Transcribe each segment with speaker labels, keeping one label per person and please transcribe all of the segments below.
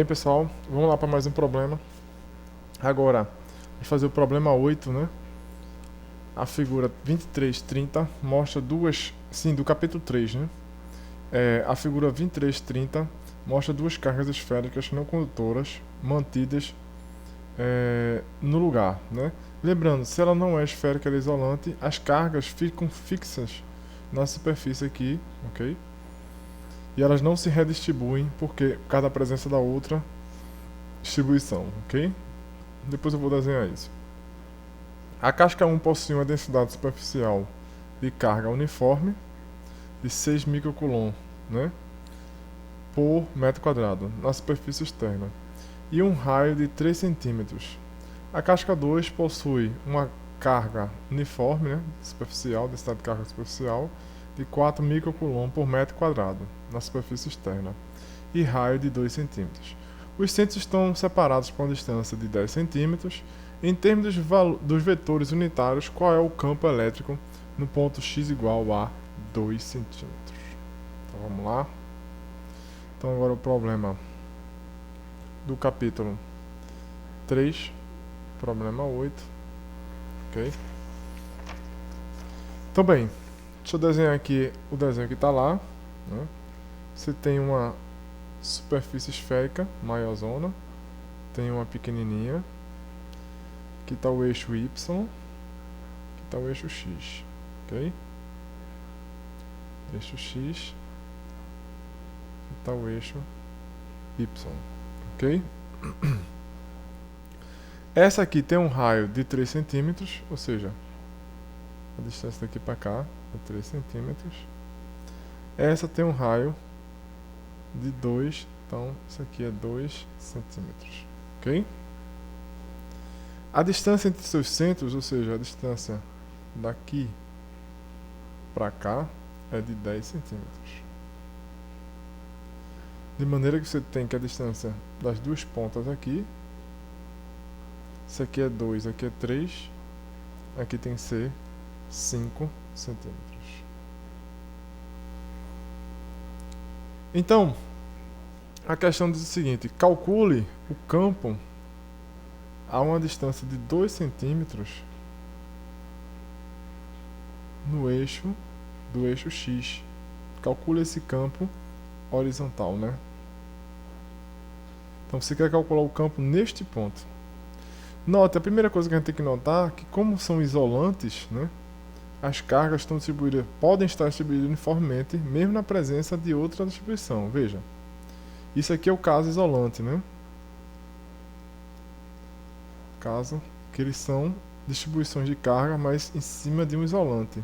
Speaker 1: Bem, pessoal, vamos lá para mais um problema. Agora, vamos fazer o problema 8, né? A figura 2330 mostra duas... Sim, do capítulo 3, né? A figura 2330 mostra duas cargas esféricas não condutoras mantidas no lugar, né? Lembrando, se ela não é esférica, ela é isolante, as cargas ficam fixas na superfície aqui, ok? E elas não se redistribuem por causa da presença da outra distribuição, ok? Depois eu vou desenhar isso. A casca 1 possui uma densidade superficial de carga uniforme de 6 microcoulomb, né, por metro quadrado na superfície externa e um raio de 3 centímetros. A casca 2 possui uma carga uniforme, né, superficial, densidade de carga superficial de 4 microcoulomb por metro quadrado na superfície externa e raio de 2 centímetros. Os centros estão separados por uma distância de 10 centímetros. Em termos dos vetores unitários, qual é o campo elétrico no ponto x igual a 2 centímetros? Então vamos lá. Então agora o problema do capítulo 3, problema 8. Ok? Então bem, deixa eu desenhar aqui o desenho que está lá, né? Você tem uma superfície esférica maiorzona, tem uma pequenininha, aqui está o eixo Y, aqui está o eixo X, ok? Eixo X, aqui está o eixo Y, ok? Essa aqui tem um raio de 3 centímetros, ou seja, a distância daqui para cá é 3 centímetros. Essa tem um raio de 2, então isso aqui é 2 centímetros, ok? A distância entre seus centros, ou seja, a distância daqui para cá, é de 10 centímetros. De maneira que você tem que a distância das duas pontas aqui, isso aqui é 2, aqui é 3, aqui tem que ser 5 centímetros. Então, a questão diz o seguinte: calcule o campo a uma distância de 2 centímetros no eixo do eixo X. Calcule esse campo horizontal, né? Então você quer calcular o campo neste ponto. Note, a primeira coisa que a gente tem que notar é que, como são isolantes, né, as cargas estão distribuídas, podem estar distribuídas uniformemente, mesmo na presença de outra distribuição. Veja, isso aqui é o caso isolante, né? Caso que eles são distribuições de carga, mas em cima de um isolante.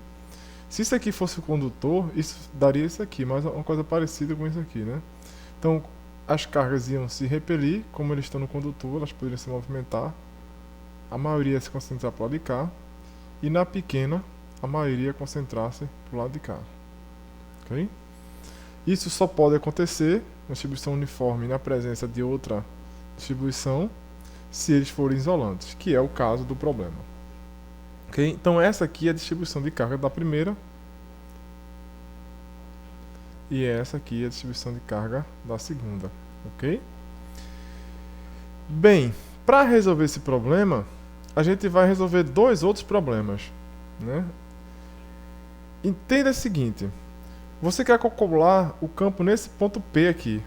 Speaker 1: Se isso aqui fosse o condutor, isso daria isso aqui, mas uma coisa parecida com isso aqui, né? Então, as cargas iam se repelir, como eles estão no condutor, elas poderiam se movimentar. A maioria ia se concentrar para o lado de cá, e na pequena, a maioria ia concentrar-se para o lado de cá. Ok? Isso só pode acontecer na distribuição uniforme na presença de outra distribuição, se eles forem isolantes, que é o caso do problema. Okay? Então essa aqui é a distribuição de carga da primeira, e essa aqui é a distribuição de carga da segunda. Ok? Bem, para resolver esse problema, a gente vai resolver dois outros problemas, né? Entenda o seguinte: você quer calcular o campo nesse ponto P aqui.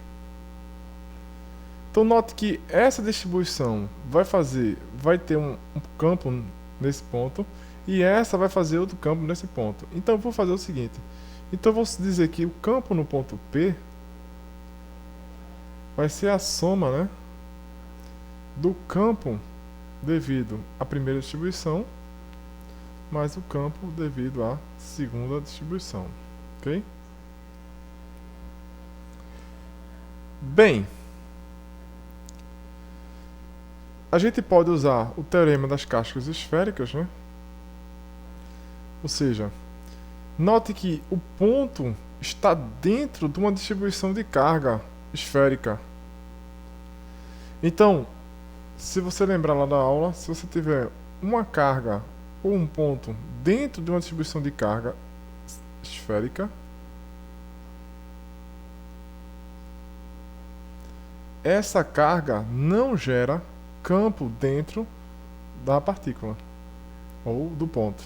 Speaker 1: Então note que essa distribuição vai ter um campo nesse ponto, e essa vai fazer outro campo nesse ponto. Então eu vou fazer o seguinte: então eu vou dizer que o campo no ponto P vai ser a soma, né, do campo devido à primeira distribuição mais o campo devido à segunda distribuição, ok? Bem, a gente pode usar o teorema das cascas esféricas, né? Ou seja, note que o ponto está dentro de uma distribuição de carga esférica. Então, se você lembrar lá da aula, se você tiver uma carga ou um ponto dentro de uma distribuição de carga esférica, essa carga não gera campo dentro da partícula ou do ponto.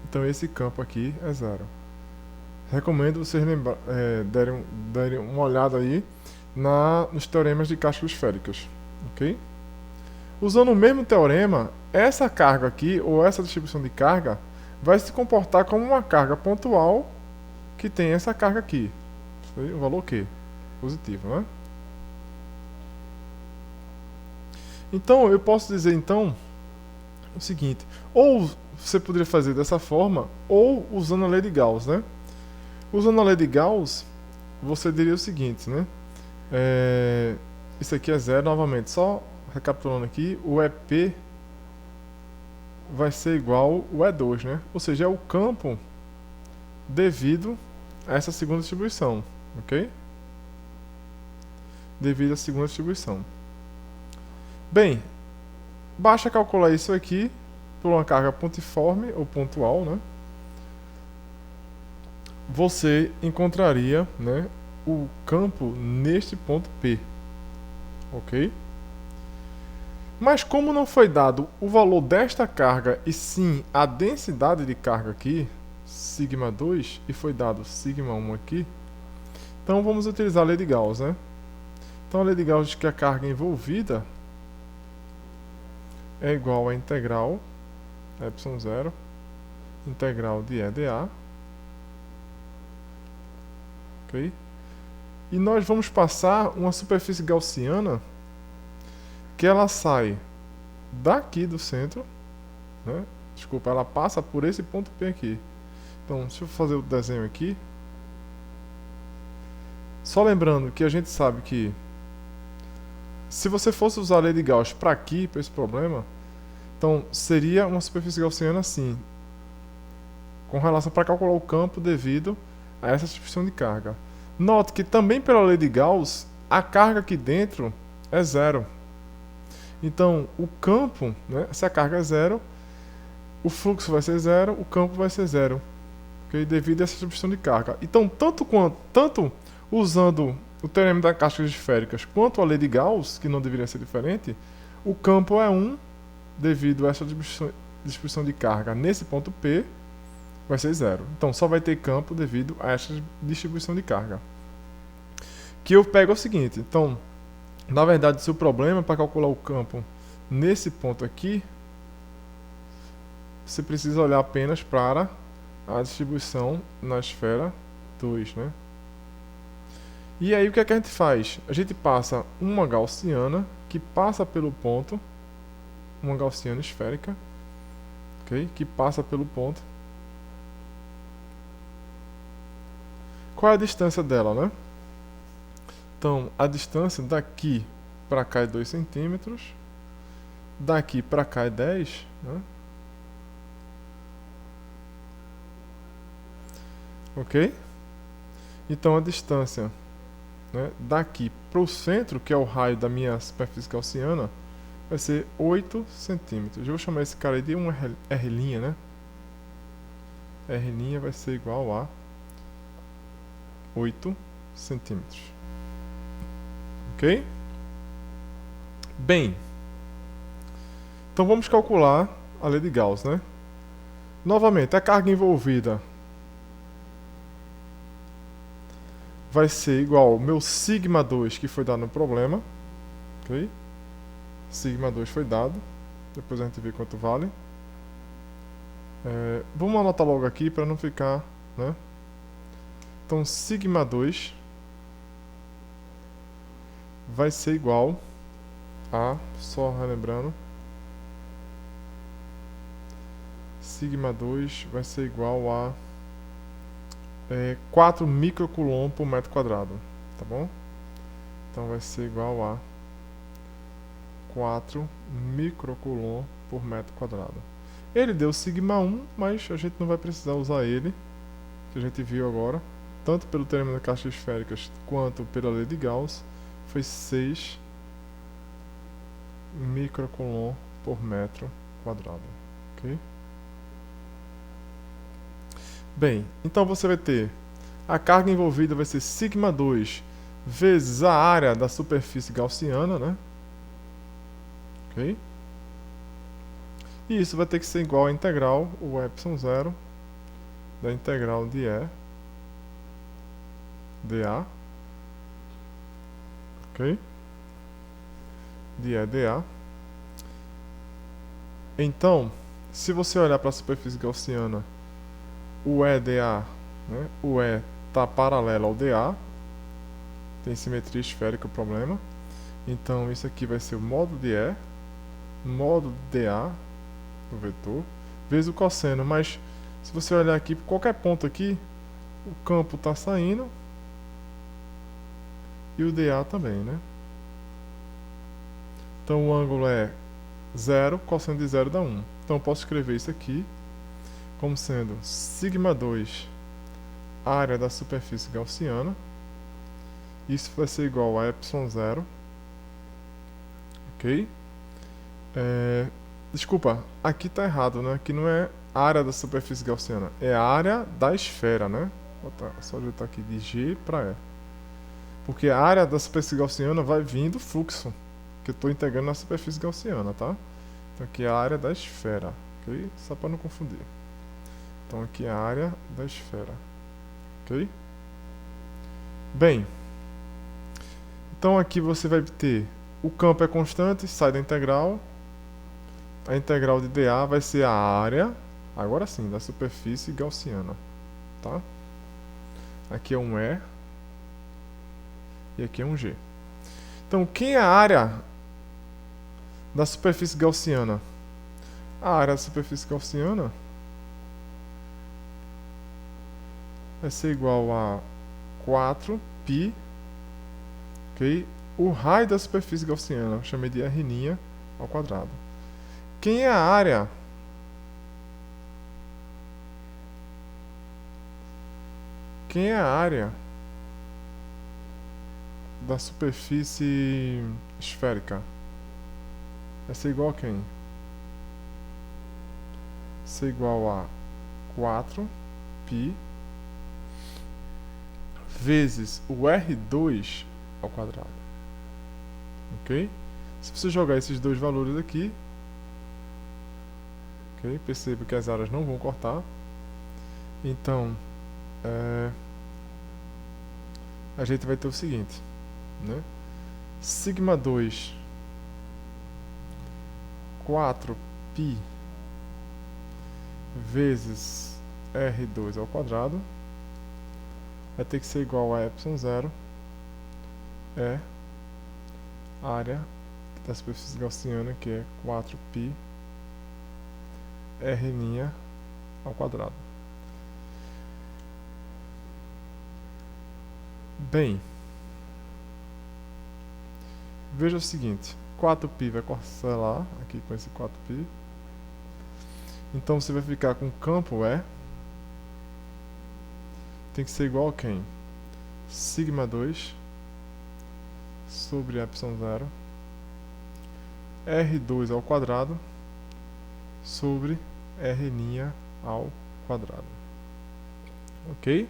Speaker 1: Então esse campo aqui é zero. Recomendo vocês derem uma olhada aí nos teoremas de cápsulas esféricas, ok? Usando o mesmo teorema, essa carga aqui, ou essa distribuição de carga, vai se comportar como uma carga pontual que tem essa carga aqui. O valor Q, positivo, né? Então, eu posso dizer então o seguinte, ou você poderia fazer dessa forma, ou usando a lei de Gauss, né? Usando a lei de Gauss, você diria o seguinte, né? Isso aqui é zero, novamente, só recapitulando aqui, o EP vai ser igual ao E2, né? Ou seja, é o campo devido a essa segunda distribuição, ok? Devido à segunda distribuição. Bem, basta calcular isso aqui por uma carga pontiforme ou pontual, né? Você encontraria, né, o campo neste ponto P, ok? Mas como não foi dado o valor desta carga e sim a densidade de carga aqui, σ2, e foi dado σ1 aqui, então vamos utilizar a lei de Gauss, né? Então a lei de Gauss diz que a carga envolvida é igual a integral ε0 integral de E dA, ok? E nós vamos passar uma superfície gaussiana que ela sai daqui do centro, né? Desculpa, ela passa por esse ponto P aqui. Então, deixa eu fazer o desenho aqui. Só lembrando que a gente sabe que se você fosse usar a lei de Gauss para aqui, para esse problema, então seria uma superfície gaussiana assim, com relação para calcular o campo devido a essa distribuição de carga. Note que também pela lei de Gauss, a carga aqui dentro é zero. Então, o campo, né, se a carga é zero, o fluxo vai ser zero, o campo vai ser zero, okay? Devido a essa distribuição de carga. Então, tanto usando o teorema das cápsulas esféricas quanto a lei de Gauss, que não deveria ser diferente, o campo é 1 devido a essa distribuição de carga nesse ponto P, vai ser zero. Então, só vai ter campo devido a essa distribuição de carga. Que eu pego é o seguinte, então, na verdade, se o problema é para calcular o campo nesse ponto aqui, você precisa olhar apenas para a distribuição na esfera 2, né? E aí o que é que a gente faz? A gente passa uma gaussiana que passa pelo ponto, uma gaussiana esférica, ok? Que passa pelo ponto. Qual é a distância dela, né? Então, a distância daqui para cá é 2 centímetros, daqui para cá é 10, né? Ok? Então, a distância, né, daqui para o centro, que é o raio da minha superfície gaussiana, vai ser 8 centímetros. Eu vou chamar esse cara aí de um R', né? R' vai ser igual a 8 centímetros. Ok? Bem, então vamos calcular a lei de Gauss, né? Novamente, a carga envolvida vai ser igual ao meu σ2 que foi dado no problema, ok? σ2 foi dado, depois a gente vê quanto vale. Vamos anotar logo aqui para não ficar, né? Então, σ2 vai ser igual a, só relembrando, σ2 vai ser igual a 4 microcoulomb por metro quadrado, tá bom? Então vai ser igual a 4 microcoulomb por metro quadrado. Ele deu σ1, mas a gente não vai precisar usar ele, que a gente viu agora, tanto pelo teorema das cápsulas esféricas quanto pela lei de Gauss, foi 6 microcoulomb por metro quadrado, ok? Bem, então você vai ter a carga envolvida vai ser σ2 vezes a área da superfície gaussiana, né? Ok? E isso vai ter que ser igual à integral, o ε0, da integral de E dA, ok? De E dA. Então, se você olhar para a superfície gaussiana, o E dA, né? O E está paralelo ao dA, tem simetria esférica o problema. Então, isso aqui vai ser o módulo de E, módulo de dA, o vetor, vezes o cosseno. Mas, se você olhar aqui, por qualquer ponto aqui, o campo está saindo e o dA também, né? Então, o ângulo é 0, cosseno de 0 dá 1. Então, eu posso escrever isso aqui como sendo σ2, área da superfície gaussiana. Isso vai ser igual a ε0. Ok? Desculpa, aqui está errado, né? Aqui não é área da superfície gaussiana, é a área da esfera, né? Vou só ajeitar aqui de G para E. Porque a área da superfície gaussiana vai vir do fluxo que eu estou integrando na superfície gaussiana, tá? Então aqui é a área da esfera, ok? Só para não confundir. Então aqui é a área da esfera, ok? Bem, então aqui você vai ter o campo é constante, sai da integral. A integral de dA vai ser a área, agora sim, da superfície gaussiana, tá? Aqui é um E e aqui é um G. Então, quem é a área da superfície gaussiana? A área da superfície gaussiana vai ser igual a 4π, ok? O raio da superfície gaussiana, eu chamei de R' ao quadrado. Quem é a área? Quem é a área da superfície esférica? Vai ser igual a quem? Vai ser igual a 4π vezes o R2 ao quadrado. Ok? Se você jogar esses dois valores aqui, ok? Perceba que as áreas não vão cortar. Então, a gente vai ter o seguinte, né? σ2 4π vezes R2 ao quadrado vai ter que ser igual a ε0, é a área da superfície gaussiana, que é 4π R' ao quadrado. Bem, veja o seguinte, 4π vai cancelar aqui com esse 4π. Então você vai ficar com o campo tem que ser igual a quem? σ2 sobre ε0 R2 ao quadrado sobre R' ao quadrado. Ok?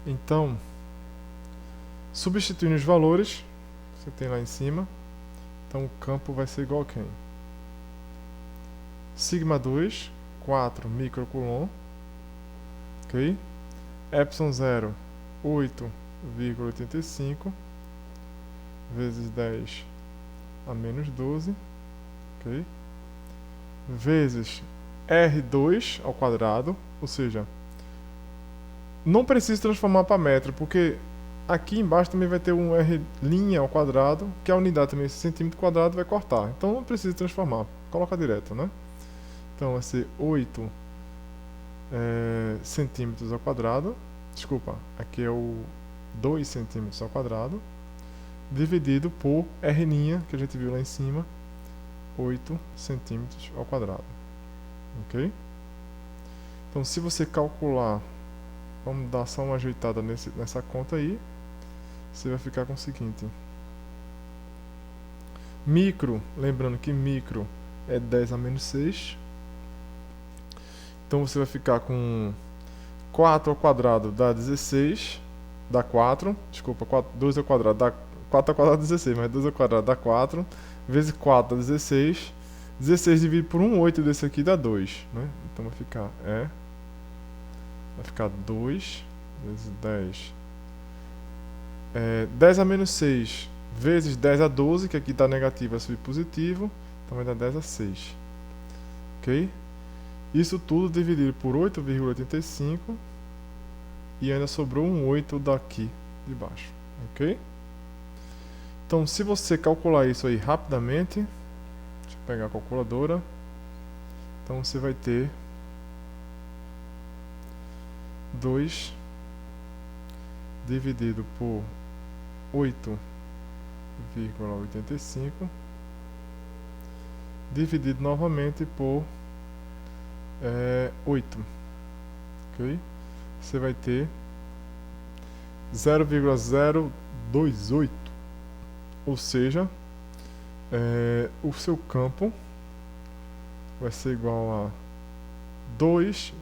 Speaker 1: Então, substituindo os valores, você tem lá em cima, então o campo vai ser igual a quem? σ2, 4 microcoulomb, ok? ε0, 8,85 vezes 10 a menos 12, ok? Vezes R2 ao quadrado, ou seja, não precisa transformar para metro, porque aqui embaixo também vai ter um R' ao quadrado, que a unidade também, esse centímetro quadrado, vai cortar. Então não precisa transformar, coloca direto, né? Então vai ser 8 centímetros ao quadrado, desculpa, aqui é o 2 centímetros ao quadrado, dividido por R', que a gente viu lá em cima, 8 centímetros ao quadrado. Ok? Então se você calcular, vamos dar só uma ajeitada nessa conta aí, você vai ficar com o seguinte. Micro, lembrando que micro é 10 a menos 6, Então você vai ficar com 4 ao quadrado dá 16, dá 4, desculpa, 2 ao quadrado dá 4 ao quadrado dá 16, mas 2 ao quadrado dá 4, vezes 4 dá 16, 16 dividido por 1, 8 desse aqui dá 2, né? Então vai ficar 2 vezes 10. 10 a menos 6 vezes 10 a 12, que aqui está negativo, vai subir positivo, então vai dar 10 a 6. Ok? Isso tudo dividido por 8,85 e ainda sobrou um 8 daqui de baixo. Ok? Então, se você calcular isso aí rapidamente, deixa eu pegar a calculadora. Então, você vai ter 2 dividido por 8,85 dividido novamente por 8. Ok? Você vai ter 0,028, ou seja, o seu campo vai ser igual a 2,8,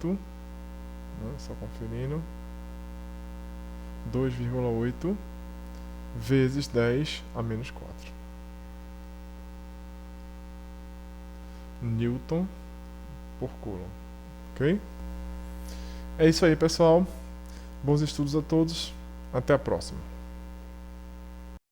Speaker 1: né, só conferindo, 2,8 vezes 10 a menos 4 Newton por Coulomb. Ok? É isso aí, pessoal. Bons estudos a todos. Até a próxima.